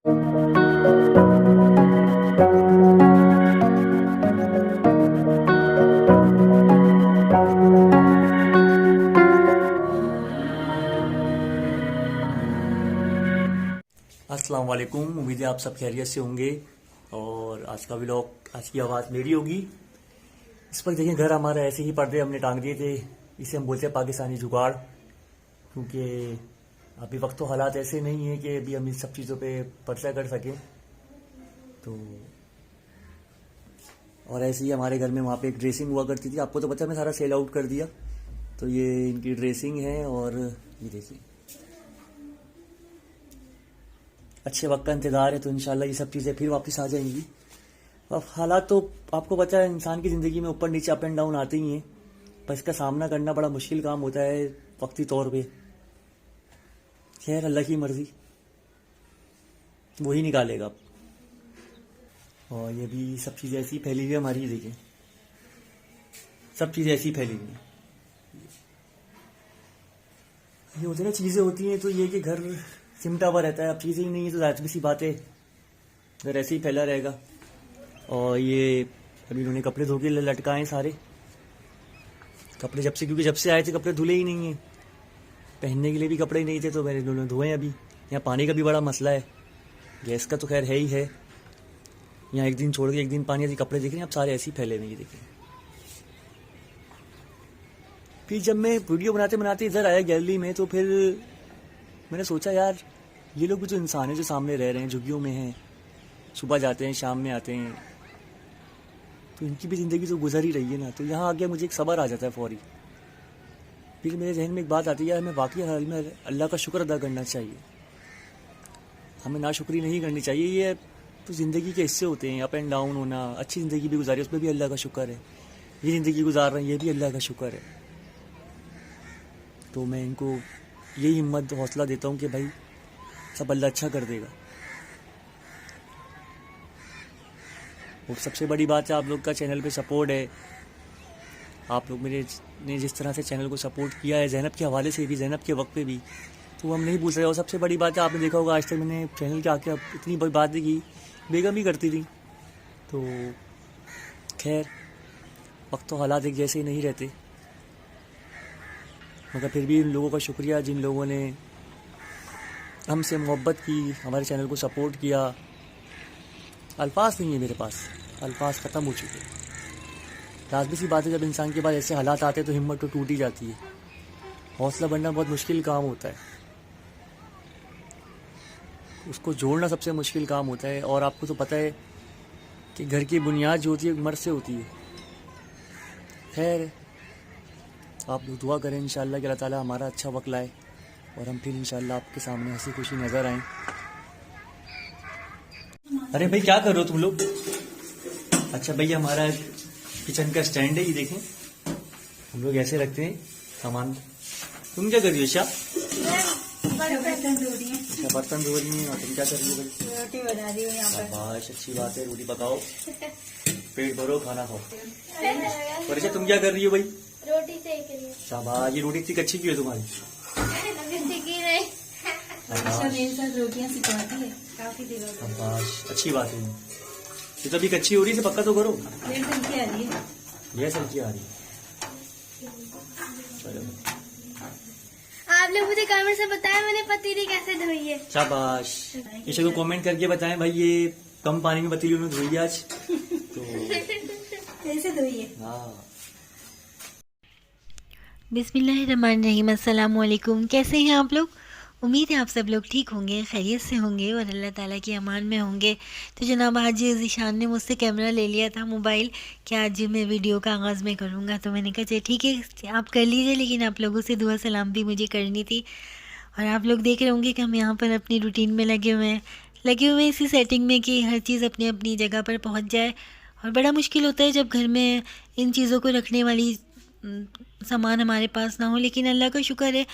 अस्सलाम वालेकुम, उम्मीद है आप सब खैरियत से होंगे। और आज का व्लॉग, आज की आवाज़ मेरी होगी। इस पर देखिए, घर हमारा ऐसे ही पर्दे हमने टांग दिए थे। इसे हम बोलते हैं पाकिस्तानी जुगाड़, क्योंकि अभी वक्त तो हालात ऐसे नहीं है कि अभी हम इन सब चीज़ों पे पर्चा कर सकें। तो और ऐसे ही हमारे घर में वहाँ पे एक ड्रेसिंग हुआ करती थी, आपको तो पता है, मैं सारा सेल आउट कर दिया। तो ये इनकी ड्रेसिंग है और ये देखिए, अच्छे वक्त का इंतज़ार है, तो इंशाल्लाह ये सब चीज़ें फिर वापस आ जाएंगी। अब हालात तो आपको पता है, इंसान की ज़िंदगी में ऊपर नीचे अप एंड डाउन आते ही हैं, पर इसका सामना करना बड़ा मुश्किल काम होता है वक्ती तौर पे। खैर, अल्लाह की मर्ज़ी, वही निकालेगा अब। और ये भी सब चीज़ें ऐसी फैली हुई है हमारी, देखिए सब चीज़ें ऐसी फैली हुई हैं। ये होती है ना, चीज़ें होती हैं तो ये कि घर सिमटा हुआ रहता है। अब चीज़ें ही नहीं है तो जाहिर सी बात है, घर ऐसे ही फैला रहेगा। और ये अभी इन्होंने कपड़े धो के लटकाए सारे कपड़े, जब से, क्योंकि जब से आए थे कपड़े धुले ही नहीं है, पहनने के लिए भी कपड़े ही नहीं थे, तो मैंने इन्होंने धोए। अभी यहाँ पानी का भी बड़ा मसला है, गैस का तो खैर है ही है। यहाँ एक दिन छोड़ के एक दिन पानी, ऐसे कपड़े देख रहे हैं अब सारे ऐसे ही फैले हुए, ये देखिए। फिर जब मैं वीडियो बनाते बनाते इधर आया गैलरी में, तो फिर मैंने सोचा यार, ये लोग भी जो इंसान है, जो सामने रह रहे हैं, झुग्गियों में हैं, सुबह जाते हैं शाम में आते हैं, तो इनकी भी ज़िंदगी तो गुजर ही रही है ना। तो यहाँ आके मुझे एक सब्र आ जाता है फौरी। फिर मेरे जहन में एक बात आती है, हमें वाकई हाल में अल्लाह का शुक्र अदा करना चाहिए, हमें नाशुक्री नहीं करनी चाहिए। ये तो ज़िंदगी के हिस्से होते हैं, अप एंड डाउन होना। अच्छी ज़िंदगी भी गुजारी, उसमें भी अल्लाह का शुक्र है। ये ज़िंदगी गुजार रहे हैं, ये भी अल्लाह का शुक्र है। तो मैं इनको यही हिम्मत हौसला देता हूँ कि भाई, सब अल्लाह अच्छा कर देगा। और सबसे बड़ी बात है, आप लोग का चैनल पे सपोर्ट है। आप लोग मेरे ने जिस तरह से चैनल को सपोर्ट किया है, ज़ैनब के हवाले से भी, ज़ैनब के वक्त पे भी, तो हम नहीं भूल रहे। और सबसे बड़ी बात है, आपने देखा होगा आज तक मैंने चैनल के आके इतनी बड़ी बात नहीं की, बेगम ही करती थी। तो खैर, वक्त तो हालात एक जैसे ही नहीं रहते, मगर फिर भी इन लोगों का शुक्रिया जिन लोगों ने हमसे मोहब्बत की, हमारे चैनल को सपोर्ट किया। अल्फाज नहीं है मेरे पास, अल्फाज ख़त्म हो चुके हैं। लाजमी सी बात है, जब इंसान के पास ऐसे हालात आते हैं तो हिम्मत तो टूट ही जाती है। हौसला बढ़ना बहुत मुश्किल काम होता है, उसको जोड़ना सबसे मुश्किल काम होता है। और आपको तो पता है कि घर की बुनियाद जो होती है मर्द से होती है। खैर, आप लोग दुआ करें इंशाल्लाह कि अल्लाह ताला हमारा अच्छा वक्त लाए और हम फिर इंशाल्लाह आपके सामने हंसी खुशी नज़र आएँ। अरे भाई, क्या कर रहे हो तुम लोग? अच्छा भैया, हमारा किचन का स्टैंड है, ये देखें, हम लोग ऐसे रखते हैं सामान। तुम क्या कर रही हो शाह? बर्तन धो रही है। अच्छा, बर्तन धो रही हैं। और तुम क्या कर रही हो भाई? रोटी बना रही हूँ यहाँ पर। शाबाश, अच्छी बात है, रोटी पकाओ, पेट भरो, खाना खाओ। और अच्छा, तुम क्या कर रही हो भाई? रोटी सेक रही है। शाबाश, ये रोटी इतनी अच्छी क्यों है तुम्हारी? अच्छा, मेरे साथ रोटियाँ सिखाती है काफी दिनों से। शाबाश, अच्छी बात है। ये तो अभी कच्ची हो रही है, पक्का तो करो। मेरे सब्जी आ रही है, यह सब्जी आ रही है। चलो, आप लोग मुझे कमेंट से बताएं मैंने पतीली कैसे धोई है। शाबाश, इसे को कमेंट करके बताएं भाई, ये कम पानी में पतीली उन्होंने धोई आज तो। कैसे धोई है? हाँ, बिस्मिल्लाहिर्रहमानिर्रहीम। अस्सलाम वालेकुम। कैसे हैं आप लोग? उम्मीद है आप सब लोग ठीक होंगे, खैरियत से होंगे और अल्लाह ताला की अमान में होंगे। तो जनाब, आज ज़ीशान ने मुझसे कैमरा ले लिया था, मोबाइल, कि आज मैं वीडियो का आगाज़ में करूँगा। तो मैंने कहा चलिए ठीक है, आप कर लीजिए, लेकिन आप लोगों से दुआ सलाम भी मुझे करनी थी। और आप लोग देख रहे होंगे कि हम यहाँ पर अपनी रूटीन में लगे हुए हैं इसी सेटिंग में कि हर चीज़ अपनी अपनी जगह पर पहुँच जाए। और बड़ा मुश्किल होता है जब घर में इन चीज़ों को रखने वाली सामान हमारे पास ना हो, लेकिन अल्लाह का शुक्र है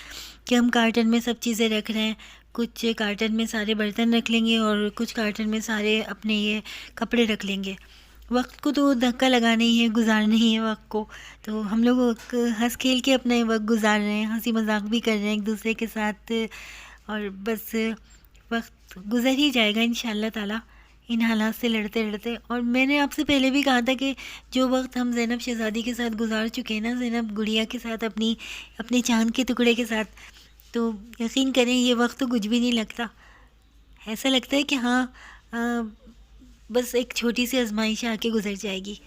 कि हम कार्टन में सब चीज़ें रख रहे हैं। कुछ कार्टन में सारे बर्तन रख लेंगे और कुछ कार्टन में सारे अपने ये कपड़े रख लेंगे। वक्त को तो धक्का लगाना ही है, गुजारना ही है वक्त को। तो हम लोग हंस खेल के अपना वक्त गुजार रहे हैं, हंसी मजाक भी कर रहे हैं एक दूसरे के साथ। और बस वक्त गुज़र ही जाएगा इंशाल्लाह ताला इन हालात से लड़ते लड़ते। और मैंने आपसे पहले भी कहा था कि जो वक्त हम ज़ैनब शहज़ादी के साथ गुजार चुके हैं ना, ज़ैनब गुड़िया के साथ, अपने चाँद के टुकड़े के साथ, तो यकीन करें ये वक्त तो कुछ भी नहीं लगता। ऐसा लगता है कि हाँ, बस एक छोटी सी आजमाइश आके गुजर जाएगी।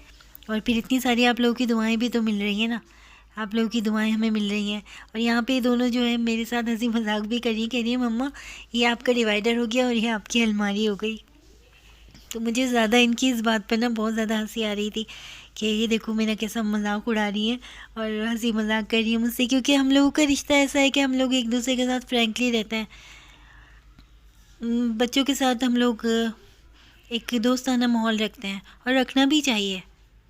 और फिर इतनी सारी आप लोगों की दुआएं भी तो मिल रही हैं ना, आप लोगों की दुआएं हमें मिल रही हैं। और यहाँ पे दोनों जो है मेरे साथ हंसी मजाक भी कह रही है मम्मा ये आपका डिवाइडर हो गया और ये आपकी अलमारी हो गई। तो मुझे ज़्यादा इनकी इस बात पर ना बहुत ज़्यादा हंसी आ रही थी कि ये देखो मेरा कैसा मजाक उड़ा रही है और हंसी मजाक कर रही है मुझसे, क्योंकि हम लोगों का रिश्ता ऐसा है कि हम लोग एक दूसरे के साथ फ्रैंकली रहते हैं। बच्चों के साथ हम लोग एक दोस्ताना माहौल रखते हैं और रखना भी चाहिए।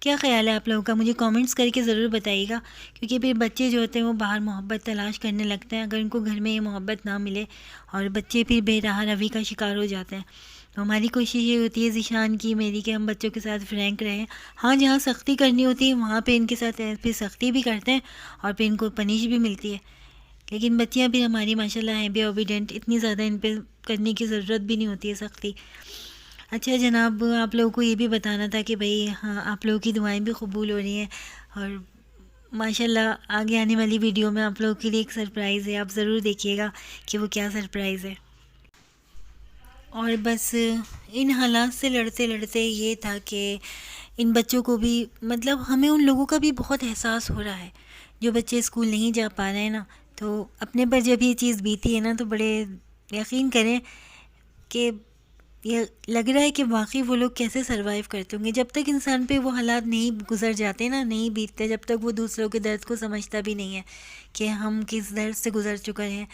क्या ख़्याल है आप लोगों का, मुझे कमेंट्स करके ज़रूर बताइएगा, क्योंकि फिर बच्चे जो होते हैं वो बाहर मोहब्बत तलाश करने लगते हैं अगर उनको घर में ये मोहब्बत ना मिले, और बच्चे फिर बेराह रवि का शिकार हो जाते हैं। तो हमारी कोशिश ये होती है ज़ीशान की मेरी कि हम बच्चों के साथ फ्रैंक रहें। हाँ, जहाँ सख्ती करनी होती है वहाँ पे इनके साथ फिर सख्ती भी करते हैं और फिर इनको पनिश भी मिलती है। लेकिन बच्चियाँ भी हमारी माशाल्लाह हैं बे ओबीडेंट, इतनी ज़्यादा इन पे करने की ज़रूरत भी नहीं होती है सख्ती। अच्छा जनाब, आप लोगों को ये भी बताना था कि भाई हाँ, आप लोगों की दुआएं भी कबूल हो रही हैं और माशाल्लाह आगे आने वाली वीडियो में आप लोगों के लिए एक सरप्राइज़ है, आप ज़रूर देखिएगा कि वो क्या सरप्राइज़ है। और बस इन हालात से लड़ते लड़ते ये था कि इन बच्चों को भी, मतलब हमें उन लोगों का भी बहुत एहसास हो रहा है जो बच्चे स्कूल नहीं जा पा रहे हैं ना, तो अपने पर जब ये चीज़ बीती है ना तो बड़े यकीन करें कि ये लग रहा है कि वाकई वो लोग कैसे सरवाइव करते होंगे। जब तक इंसान पे वो हालात नहीं गुजर जाते ना, नहीं बीतते, जब तक वो दूसरों के दर्द को समझता भी नहीं है कि हम किस दर्द से गुजर चुके हैं।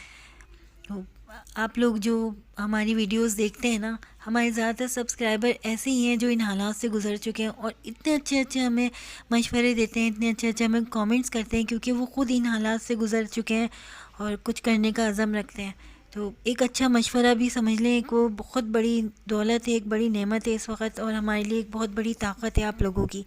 तो आप लोग जो हमारी वीडियोस देखते हैं ना, हमारे ज़्यादातर सब्सक्राइबर ऐसे ही हैं जो इन हालात से गुजर चुके हैं और इतने अच्छे अच्छे हमें मशवरे देते हैं, इतने अच्छे अच्छे हमें कमेंट्स करते हैं, क्योंकि वो ख़ुद इन हालात से गुजर चुके हैं और कुछ करने का अज़म रखते हैं। तो एक अच्छा मशवरा भी समझ लें, एक वो बहुत बड़ी दौलत है, एक बड़ी नेमत है इस वक्त, और हमारे लिए एक बहुत बड़ी ताकत है आप लोगों की।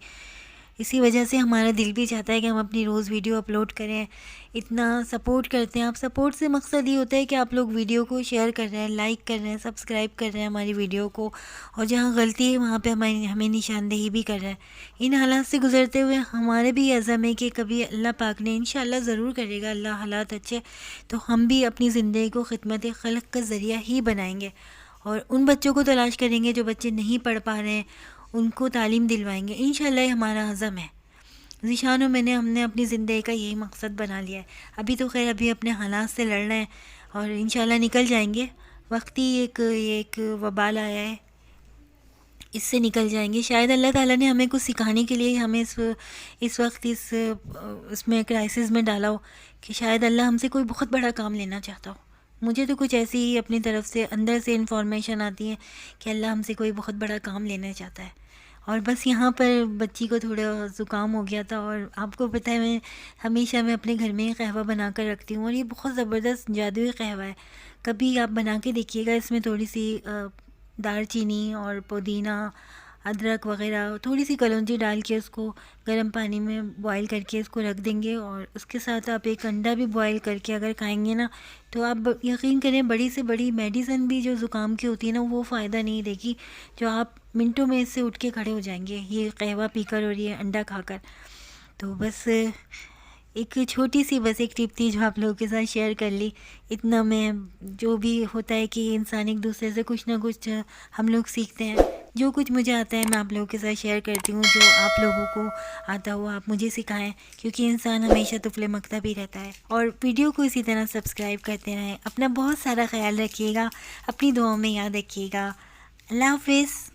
इसी वजह से हमारा दिल भी चाहता है कि हम अपनी रोज़ वीडियो अपलोड करें। इतना सपोर्ट करते हैं आप, सपोर्ट से मकसद ये होता है कि आप लोग वीडियो को शेयर कर रहे हैं, लाइक कर रहे हैं, सब्सक्राइब कर रहे हैं हमारी वीडियो को, और जहाँ गलती है वहाँ पे हमें निशानदेही भी कर रहे हैं। इन हालात से गुजरते हुए हमारे भी अज़म है कि कभी अल्लाह पाक ने इंशाअल्लाह ज़रूर करेगा, अल्लाह हालात अच्छे तो हम भी अपनी ज़िंदगी को खिदमत खल्क़ का ज़रिया ही बनाएंगे और उन बच्चों को तलाश करेंगे जो बच्चे नहीं पढ़ पा रहे हैं, उनको तालीम दिलवाएंगे। इंशाअल्लाह हमारा अज़म है। ज़ीशान और हमने अपनी ज़िंदगी का यही मकसद बना लिया है। अभी तो खैर अभी अपने हालात से लड़ रहे हैं और इंशाअल्लाह निकल जाएंगे। वक्ती एक वबाल आया है, इससे निकल जाएंगे। शायद अल्लाह ताला ने हमें कुछ सिखाने के लिए हमें इस वक्त इसमें क्राइसिस में डाला हो कि शायद अल्लाह हमसे कोई बहुत बड़ा काम लेना चाहता हो। मुझे तो कुछ ऐसी ही अपनी तरफ से अंदर से इन्फॉर्मेशन आती है कि अल्लाह हमसे कोई बहुत बड़ा काम लेना चाहता है। और बस यहाँ पर बच्ची को थोड़ा ज़ुकाम हो गया था, और आपको पता है मैं अपने घर में ही कहवा बना कर रखती हूँ, और ये बहुत ज़बरदस्त जादुई कहवा है। कभी आप बना के देखिएगा। इसमें थोड़ी सी दालचीनी और पुदीना, अदरक वगैरह, थोड़ी सी कलौंजी डाल के उसको गर्म पानी में बॉईल करके इसको रख देंगे, और उसके साथ आप एक अंडा भी बॉईल करके अगर खाएंगे ना तो आप यकीन करें बड़ी से बड़ी मेडिसिन भी जो ज़ुकाम की होती है ना वो फ़ायदा नहीं देगी, जो आप मिनटों में इससे उठ के खड़े हो जाएंगे ये कहवा पीकर और ये अंडा खाकर। तो बस एक छोटी सी बस एक टिप थी जो आप लोगों के साथ शेयर कर ली। इतना मैं, जो भी होता है कि इंसान एक दूसरे से कुछ ना कुछ हम लोग सीखते हैं। जो कुछ मुझे आता है मैं आप लोगों के साथ शेयर करती हूँ, जो आप लोगों को आता हो आप मुझे सिखाएं, क्योंकि इंसान हमेशा तुफले मकता भी रहता है। और वीडियो को इसी तरह सब्सक्राइब करते रहें। अपना बहुत सारा ख्याल रखिएगा, अपनी दुआओं में याद रखिएगा। अल्लाह हाफ़िज़।